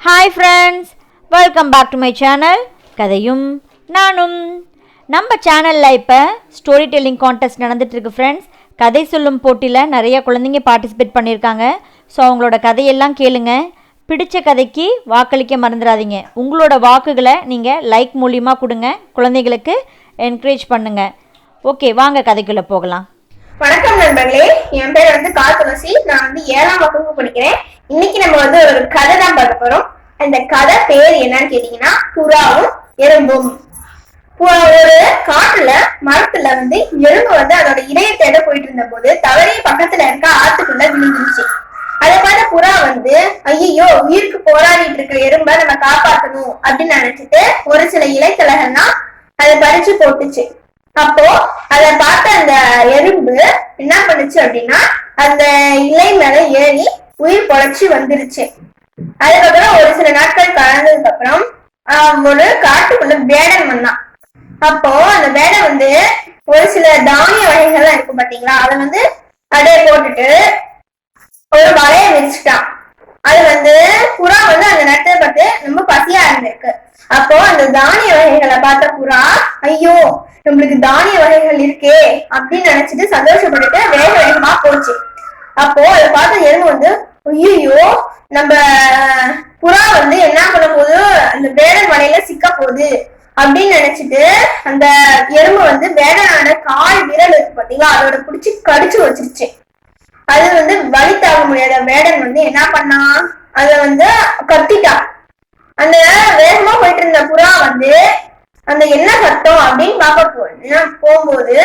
Hi friends, welcome back to my channel கதையும் நானும். நம்ம சேனலில் இப்போ ஸ்டோரி டெல்லிங் கான்டெஸ்ட் நடந்துகிட்ருக்கு ஃப்ரெண்ட்ஸ். கதை சொல்லும் போட்டியில் நிறைய குழந்தைங்க பார்ட்டிசிபேட் பண்ணியிருக்காங்க. ஸோ அவங்களோட கதையெல்லாம் கேளுங்க. பிடிச்ச கதைக்கு வாக்களிக்க மறந்துடாதீங்க. உங்களோட வாக்குகளை நீங்கள் லைக் மூலியமாக கொடுங்க. குழந்தைகளுக்கு என்கரேஜ் பண்ணுங்கள். ஓகே, வாங்க கதைக்குள்ளே போகலாம். வணக்கம் நண்பர்களே, என் பேர் கா துளசி. நான் 7ஆம் வகுப்பு படிக்கிறேன். இன்னைக்கு நம்ம ஒரு கதை தான் பார்க்க போறோம். அந்த கதை பேர் என்னன்னு கேட்டீங்கன்னா புறாவும் எறும்பும். ஒரு காட்டுல மரத்துல எறும்பு அதோட இரையை தேட போயிட்டு இருந்த போது தவறி பக்கத்துல இருக்க ஆத்துக்குள்ள விழுந்துருச்சு. அதை பார்த்த புறா ஐயோ, உயிருக்கு போராடிட்டு இருக்க எறும்பை நம்ம காப்பாற்றணும் அப்படின்னு நினைச்சிட்டு ஒரு சில இலைத்தலைகள்லாம் அதை பறிச்சு போட்டுச்சு. அப்போ அத பார்த்த அந்த எறும்பு என்ன பண்ணுச்சு அப்படின்னா அந்த இலை மேல ஏறி உயிர் பொழைச்சு வந்துருச்சு. அதுக்கப்புறம் ஒரு சில நாட்கள் கலந்ததுக்கு அப்புறம் ஒரு காட்டுக்குள்ள வேடன் வந்தான். அப்போ அந்த வேடன் ஒரு சில தானிய வகைகள்லாம் இருக்கும் பாத்தீங்களா, அதை அடைய போட்டுட்டு ஒரு வலைய விரிச்சுட்டான். அது புறா அந்த நேரத்தை பார்த்து ரொம்ப பசியா இருந்திருக்கு. அப்போ அந்த தானிய வகைகளை பார்த்த புறா ஐயோ, நம்மளுக்கு தானிய வகைகள் இருக்கே அப்படின்னு நினைச்சிட்டு சந்தோஷப்பட்டுட்டு வேக வேகமா போச்சு. அப்போ அதை பார்த்த எறும்பு ஐயோ, நம்ம புறா என்ன பண்ணும் போது அந்த வேடன் வலையில சிக்க போகுது அப்படின்னு நினைச்சிட்டு அந்த எறும்பு வேடனான கால் விரல் இருக்கு பாத்தீங்களா, அதோட பிடிச்சி கடிச்சு வச்சிருச்சு. அது வலி தாங்க முடியாத வேடன் என்ன பண்ணா, அத கத்திட்டான். அந்த வேகமா போயிட்டு இருந்த புறா அந்த என்ன சத்தம் அப்படின்னு பார்க்க போகும்போது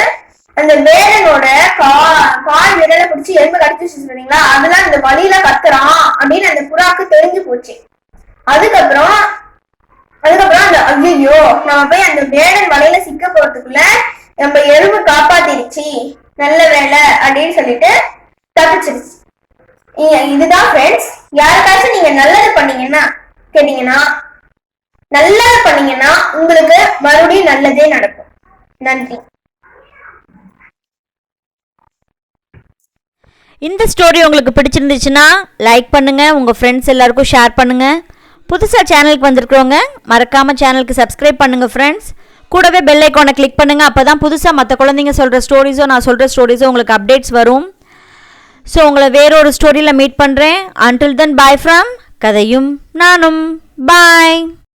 அந்த வேடனோட கால் விரலை பிடிச்சி எறும்பு கடிச்சு சொன்னீங்களா, அதெல்லாம் அந்த வழியில கத்துறான் அப்படின்னு அந்த புறாக்கு தெரிஞ்சு போச்சு. அதுக்கப்புறம் அந்த ஐயோ, நம்ம போய் அந்த வேடன் வலையில சிக்க போறதுக்குள்ள நம்ம எறும்பு காப்பாத்திருச்சு, நல்ல வேலை அப்படின்னு சொல்லிட்டு தப்பிச்சிருச்சு. இதுதான் ஃப்ரெண்ட்ஸ். யாருக்காச்சும் நீங்க நல்லது பண்ணீங்கன்னா உங்களுக்கு மறுபடியும் நல்லதே நடக்கும். நன்றி. இந்த ஸ்டோரி உங்களுக்கு பிடிச்சிருந்துச்சுன்னா லைக் பண்ணுங்க, உங்க ஃப்ரெண்ட்ஸ் எல்லாருக்கும் ஷேர் பண்ணுங்க. புதுசா சேனலுக்கு வந்திருக்கிறவங்க மறக்காம சேனலுக்கு சப்ஸ்கிரைப் பண்ணுங்க ஃப்ரெண்ட்ஸ். கூடவே பெல் ஐக்கானை கிளிக் பண்ணுங்க. அப்பதான் புதுசா மற்ற குழந்தைங்க சொல்ற ஸ்டோரிஸோ நான் சொல்ற ஸ்டோரிஸோ உங்களுக்கு அப்டேட்ஸ் வரும். ஸோ உங்களை வேறொரு ஸ்டோரியில் மீட் பண்ணுறேன். அன்டில் தென் பாய் ஃப்ரம் கதையும் நானும். பாய்.